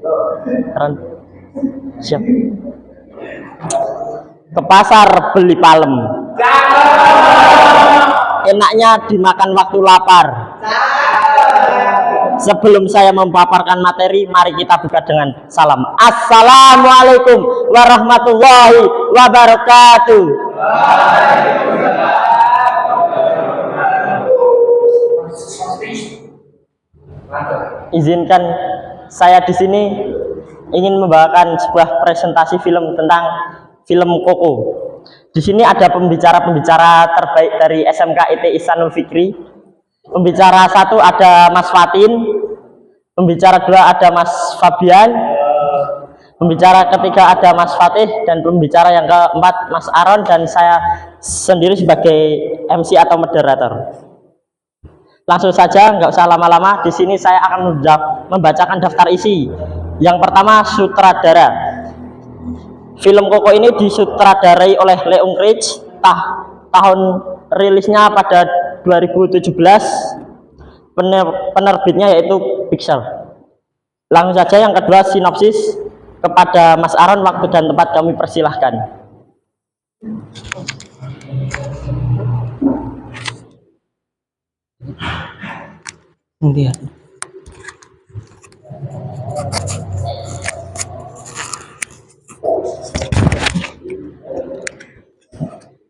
Keren. Siap. Ke pasar beli palem. Enaknya dimakan waktu lapar. Sebelum saya memaparkan materi, mari kita buka dengan salam. Assalamualaikum warahmatullahi wabarakatuh. Izinkan saya di sini ingin membawakan sebuah presentasi film tentang film Koko. Di sini ada pembicara-pembicara terbaik dari SMK IT Ihsanul Fikri. Pembicara satu ada Mas Fatin, pembicara dua ada Mas Fabian, pembicara ketiga ada Mas Fatih, dan pembicara yang keempat Mas Aron, dan saya sendiri sebagai MC atau moderator. Langsung saja, nggak usah lama-lama. Di sini saya akan membacakan daftar isi. Yang pertama, sutradara. Film Koko ini disutradarai oleh Leung Rich. Tahun rilisnya pada 2017. Penerbitnya yaitu Pixar. Langsung saja yang kedua, sinopsis. Kepada Mas Aron, waktu dan tempat kami persilahkan. Nanti ya.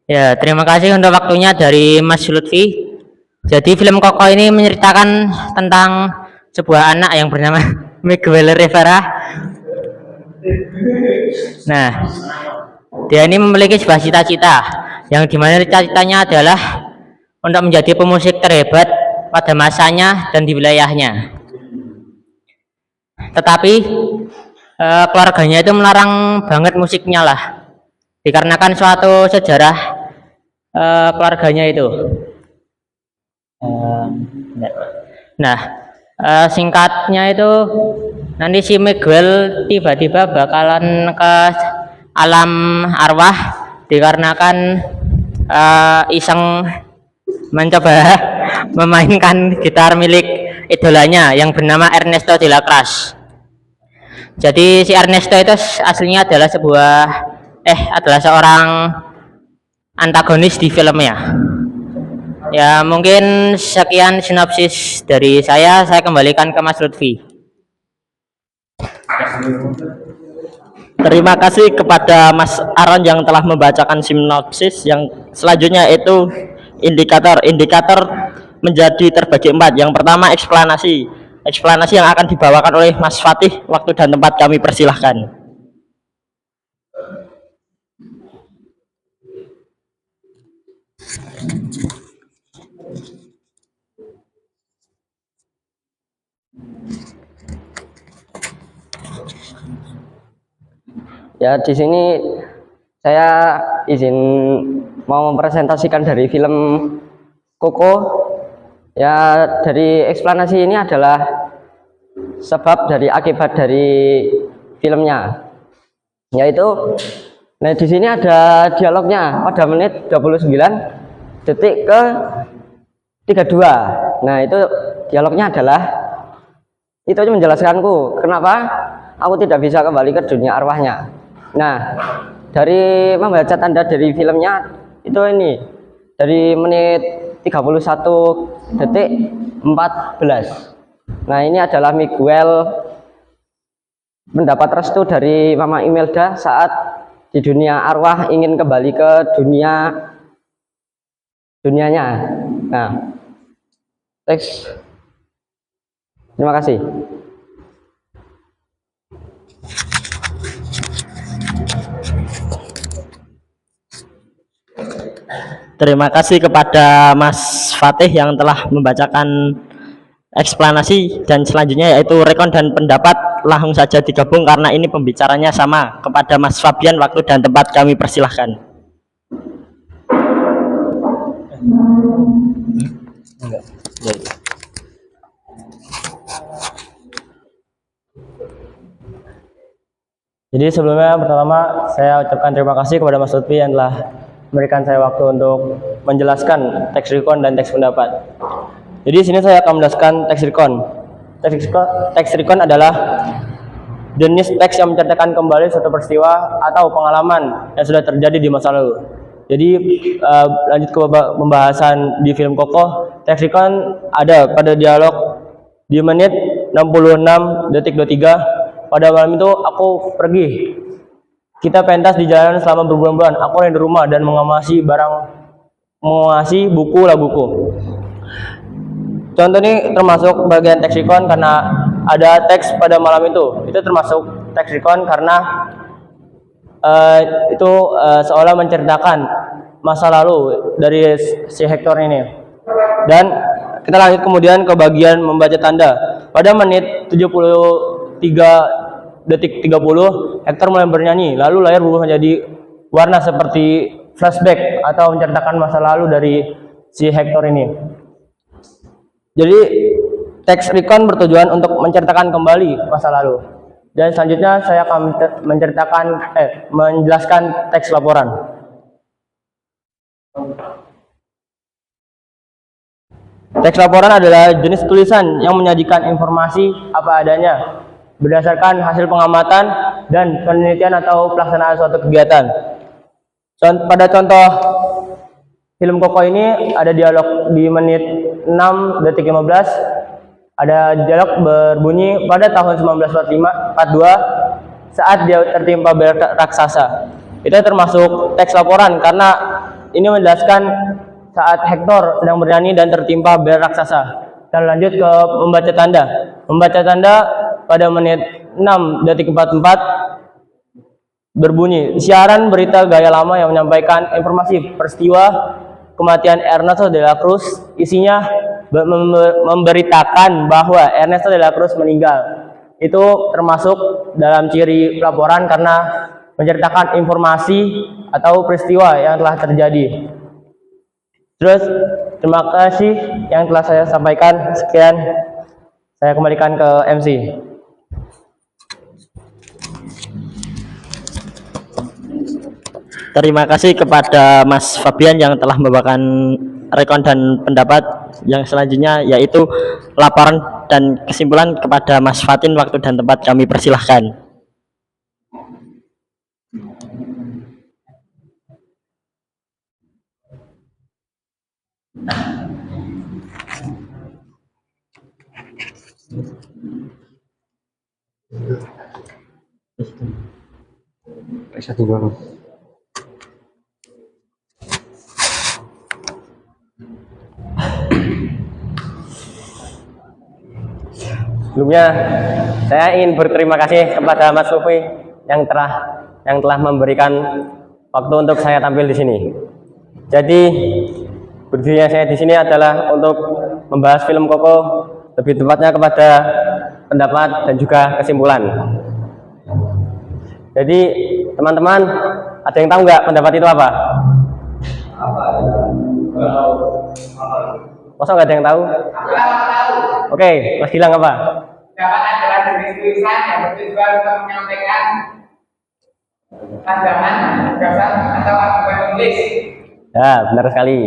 Ya, terima kasih untuk waktunya dari Mas Lutfi. Jadi film Koko ini menceritakan tentang sebuah anak yang bernama Miguel Rivera. Nah, dia ini memiliki sebuah cita-cita yang dimana cita-citanya adalah untuk menjadi pemusik terhebat pada masanya dan di wilayahnya. Tetapi keluarganya itu melarang banget musiknya lah, dikarenakan suatu sejarah keluarganya itu. Nah, singkatnya itu nanti si Miguel tiba-tiba bakalan ke alam arwah dikarenakan iseng mencoba memainkan gitar milik idolanya yang bernama Ernesto de la Crash. Jadi si Ernesto itu aslinya adalah adalah seorang antagonis di filmnya. Ya, mungkin sekian sinopsis dari saya kembalikan ke Mas Lutfi. Terima kasih kepada Mas Aron yang telah membacakan sinopsis. Yang selanjutnya itu indikator. Indikator menjadi terbagi 4. Yang pertama, eksplanasi. Eksplanasi yang akan dibawakan oleh Mas Fatih. Waktu dan tempat kami persilahkan. Ya, di sini saya izin mau mempresentasikan dari film Koko. Ya, dari eksplanasi ini adalah sebab dari akibat dari filmnya. Yaitu, nah di sini ada dialognya pada menit 29 detik ke 32. Nah, itu dialognya adalah itu menjelaskanku kenapa aku tidak bisa kembali ke dunia arwahnya. Nah, dari membaca tanda dari filmnya itu ini dari menit 31 detik 14. Nah, ini adalah Miguel mendapat restu dari Mama Imelda saat di dunia arwah ingin kembali ke dunianya. Nah, teks. Terima kasih. Terima kasih kepada Mas Fatih yang telah membacakan eksplanasi, dan selanjutnya yaitu rekon dan pendapat. Langsung saja digabung karena ini pembicaranya sama. Kepada Mas Fabian, waktu dan tempat kami persilahkan. Jadi sebelumnya pertama saya ucapkan terima kasih kepada Mas Lutfi yang telah memberikan saya waktu untuk menjelaskan teks recon dan teks pendapat. Jadi sini saya akan menjelaskan teks recon. Teks recon adalah jenis teks yang menceritakan kembali suatu peristiwa atau pengalaman yang sudah terjadi di masa lalu. Jadi lanjut ke pembahasan di film Kokoh, teks recon ada pada dialog di menit 66 detik 23. Pada malam itu aku pergi. Kita pentas di jalanan selama berbulan-bulan. Aku di rumah dan mengamasi buku laguku. Contoh ini termasuk bagian teks recon karena ada teks pada malam itu. Itu termasuk teks recon karena itu seolah menceritakan masa lalu dari si Hector ini. Dan kita lanjut kemudian ke bagian membaca tanda. Pada menit 73 detik 30, Hector mulai bernyanyi, lalu layar berubah menjadi warna seperti flashback atau menceritakan masa lalu dari si Hector ini. Jadi teks recon bertujuan untuk menceritakan kembali masa lalu. Dan selanjutnya saya akan menjelaskan teks laporan. Teks laporan adalah jenis tulisan yang menyajikan informasi apa adanya berdasarkan hasil pengamatan dan penelitian atau pelaksanaan suatu kegiatan. Pada contoh film Kokoh ini ada dialog di menit 6 detik 15. Ada dialog berbunyi pada tahun 1942 saat dia tertimpa bel raksasa. Itu termasuk teks laporan karena ini menjelaskan saat Hector sedang bernyanyi dan tertimpa bel raksasa. Dan lanjut ke membaca tanda. Membaca tanda pada menit 6 detik 44 berbunyi siaran berita gaya lama yang menyampaikan informasi peristiwa kematian Ernesto de la Cruz. Isinya memberitakan bahwa Ernesto de la Cruz meninggal. Itu termasuk dalam ciri laporan karena menceritakan informasi atau peristiwa yang telah terjadi. Terus terima kasih yang telah saya sampaikan. Sekian, saya kembalikan ke MC. Terima kasih kepada Mas Fabian yang telah membawakan rekon dan pendapat. Yang selanjutnya yaitu laporan dan kesimpulan kepada Mas Fatin. Waktu dan tempat kami persilahkan. Sebelumnya saya ingin berterima kasih kepada Mas Lufi yang telah memberikan waktu untuk saya tampil di sini. Jadi berdirinya saya di sini adalah untuk membahas film Kokoh, lebih tepatnya kepada pendapat dan juga kesimpulan. Jadi teman-teman, ada yang tahu nggak pendapat itu apa? Masa nggak ada yang tahu? Oke, Mas Gilang apa? Pendapat adalah jenis tulisan yang bertujuan untuk menyampaikan pandangan, gagasan, atau argumen penulis. Ya, benar sekali.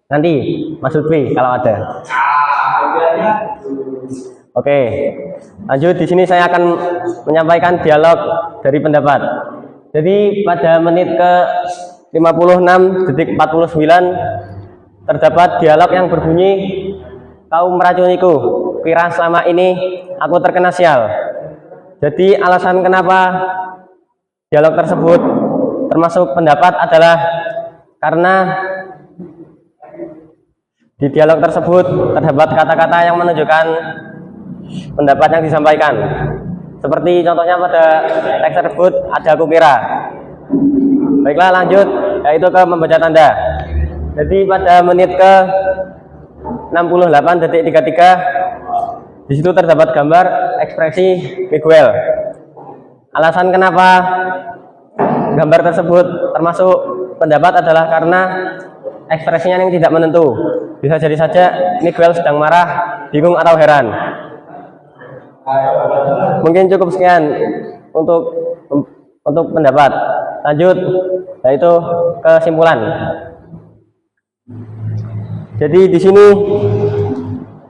Nanti Mas Lutfi kalau ada. Oke, lanjut. Di sini saya akan menyampaikan dialog dari pendapat. Jadi pada menit ke 56 detik 49 terdapat dialog yang berbunyi, kau meracuniku, kira selama ini aku terkena sial. Jadi alasan kenapa dialog tersebut termasuk pendapat adalah karena di dialog tersebut terdapat kata-kata yang menunjukkan pendapat yang disampaikan. Seperti contohnya pada teks tersebut ada aku kira. Baiklah, lanjut yaitu ke membaca tanda. Jadi pada menit ke 68 detik 33 di situ terdapat gambar ekspresi Miguel. Alasan kenapa gambar tersebut termasuk pendapat adalah karena ekspresinya yang tidak menentu. Bisa jadi saja Miguel sedang marah, bingung atau heran. Mungkin cukup sekian untuk pendapat. Lanjut yaitu kesimpulan. Jadi di sini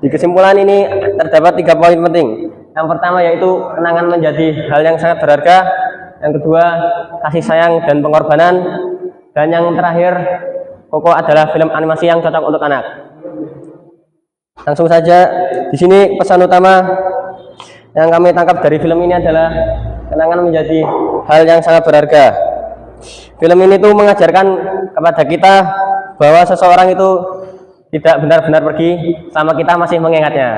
Di kesimpulan ini terdapat 3 poin penting. Yang pertama yaitu kenangan menjadi hal yang sangat berharga. Yang kedua, kasih sayang dan pengorbanan. Dan yang terakhir, Coco adalah film animasi yang cocok untuk anak. Langsung saja, di sini pesan utama yang kami tangkap dari film ini adalah kenangan menjadi hal yang sangat berharga. Film ini tuh mengajarkan kepada kita bahwa seseorang itu tidak benar-benar pergi selama kita masih mengingatnya.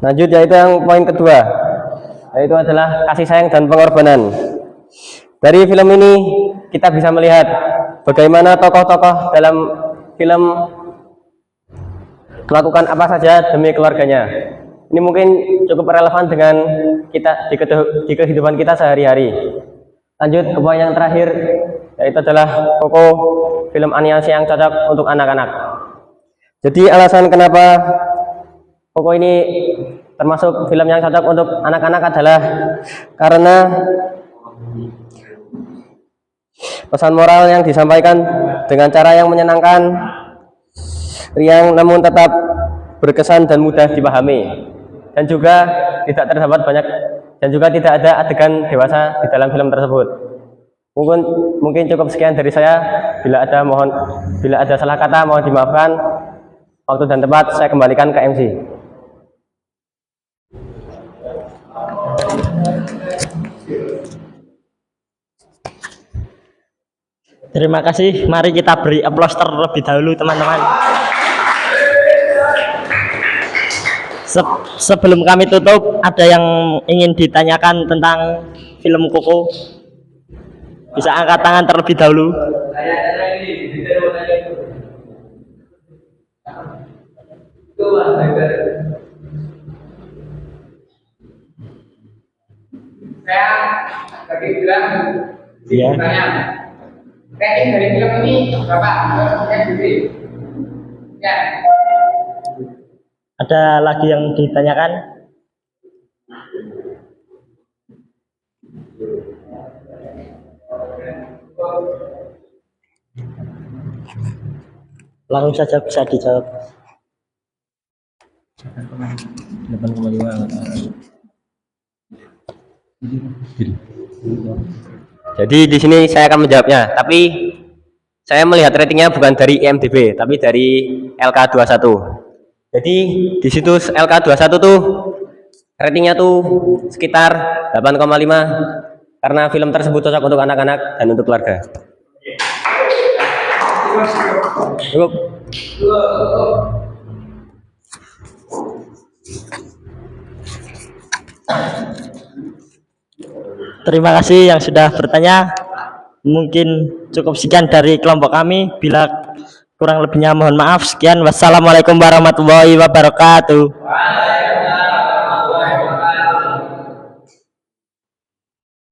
Lanjut, yaitu yang poin kedua, yaitu adalah kasih sayang dan pengorbanan. Dari film ini kita bisa melihat bagaimana tokoh-tokoh dalam film melakukan apa saja demi keluarganya. Ini mungkin cukup relevan dengan kita di kehidupan kita sehari-hari. Lanjut ke poin yang terakhir, yaitu adalah Coco, film animasi yang cocok untuk anak-anak. Jadi alasan kenapa Coco ini termasuk film yang cocok untuk anak-anak adalah karena pesan moral yang disampaikan dengan cara yang menyenangkan, riang namun tetap berkesan dan mudah dipahami, dan juga tidak terdapat banyak dan juga tidak ada adegan dewasa di dalam film tersebut. Mungkin cukup sekian dari saya. Bila ada salah kata mohon dimaafkan. Waktu dan tempat saya kembalikan ke MC. Terima kasih. Mari kita beri aplaus terlebih dahulu, teman-teman. Sebelum kami tutup, ada yang ingin ditanyakan tentang film Coco? Bisa angkat tangan terlebih dahulu. Saya tadi bilang Iya. tanya rating dari film ini berapa? Ya. Ada lagi yang ditanyakan? Langsung saja bisa dijawab. Jadi di sini saya akan menjawabnya, tapi saya melihat ratingnya bukan dari IMDb, tapi dari LK21. Jadi di situs LK21 tuh ratingnya tuh sekitar 8,5 karena film tersebut cocok untuk anak-anak dan untuk keluarga. Cukup. Terima kasih yang sudah bertanya. Mungkin cukup sekian dari kelompok kami. Bila kurang lebihnya mohon maaf. Sekian. Wassalamualaikum warahmatullahi wabarakatuh.